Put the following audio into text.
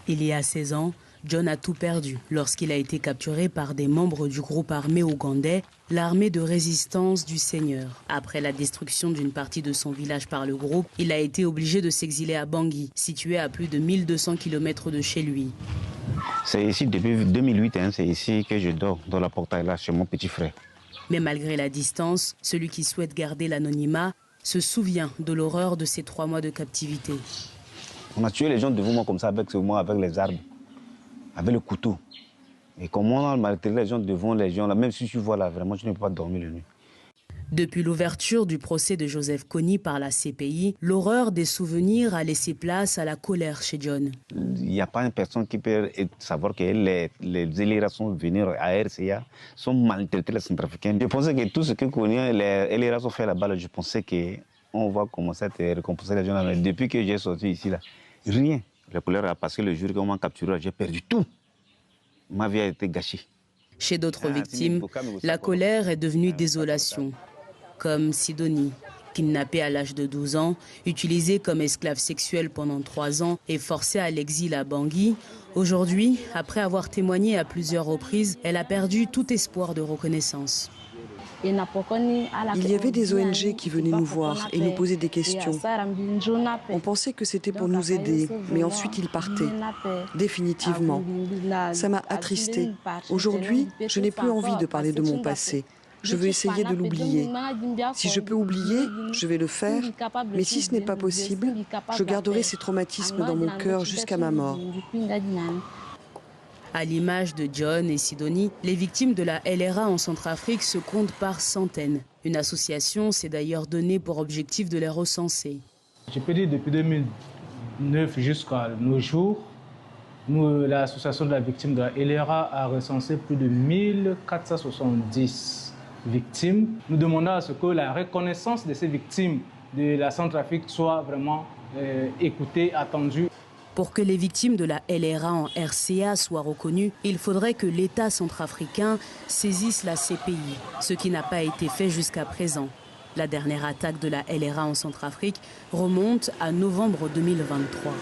Il y a 16 ans, John a tout perdu lorsqu'il a été capturé par des membres du groupe armé ougandais, l'armée de résistance du Seigneur. Après la destruction d'une partie de son village par le groupe, il a été obligé de s'exiler à Bangui, situé à plus de 1200 km de chez lui. C'est ici depuis 2008, c'est ici que je dors, dans la portail là, chez mon petit frère. Mais malgré la distance, celui qui souhaite garder l'anonymat se souvient de l'horreur de ces 3 mois de captivité. On a tué les gens devant moi comme ça, avec les armes, avec le couteau. Et comment on a maltraité les gens devant les gens, là, même si tu vois là, vraiment, je ne peux pas dormir la nuit. Depuis l'ouverture du procès de Joseph Kony par la CPI, l'horreur des souvenirs a laissé place à la colère chez John. Il n'y a pas une personne qui peut savoir que les LRA sont venus à RCA, sont maltraités les Centrafricains. Je pensais que tout ce que Kony, les LRA ont fait là-bas, je pensais qu'on va commencer à récompenser les gens. Mais depuis que j'ai sorti ici, là, rien. La colère a passé le jour qu'on m'a capturé, j'ai perdu tout. Ma vie a été gâchée. Chez d'autres victimes, la colère est devenue désolation. Comme Sidonie, kidnappée à l'âge de 12 ans, utilisée comme esclave sexuelle pendant 3 ans et forcée à l'exil à Bangui. Aujourd'hui, après avoir témoigné à plusieurs reprises, elle a perdu tout espoir de reconnaissance. Il y avait des ONG qui venaient nous voir et nous posaient des questions. On pensait que c'était pour nous aider, mais ensuite ils partaient, définitivement. Ça m'a attristée. Aujourd'hui, je n'ai plus envie de parler de mon passé. Je veux essayer de l'oublier. Si je peux oublier, je vais le faire, mais si ce n'est pas possible, je garderai ces traumatismes dans mon cœur jusqu'à ma mort. À l'image de John et Sidonie, les victimes de la LRA en Centrafrique se comptent par centaines. Une association s'est d'ailleurs donnée pour objectif de les recenser. Je peux dire depuis 2009 jusqu'à nos jours, l'association de la victime de la LRA a recensé plus de 1470 victimes. Nous demandons à ce que la reconnaissance de ces victimes de la Centrafrique soit vraiment écoutée, attendue. Pour que les victimes de la LRA en RCA soient reconnues, il faudrait que l'État centrafricain saisisse la CPI, ce qui n'a pas été fait jusqu'à présent. La dernière attaque de la LRA en Centrafrique remonte à novembre 2023.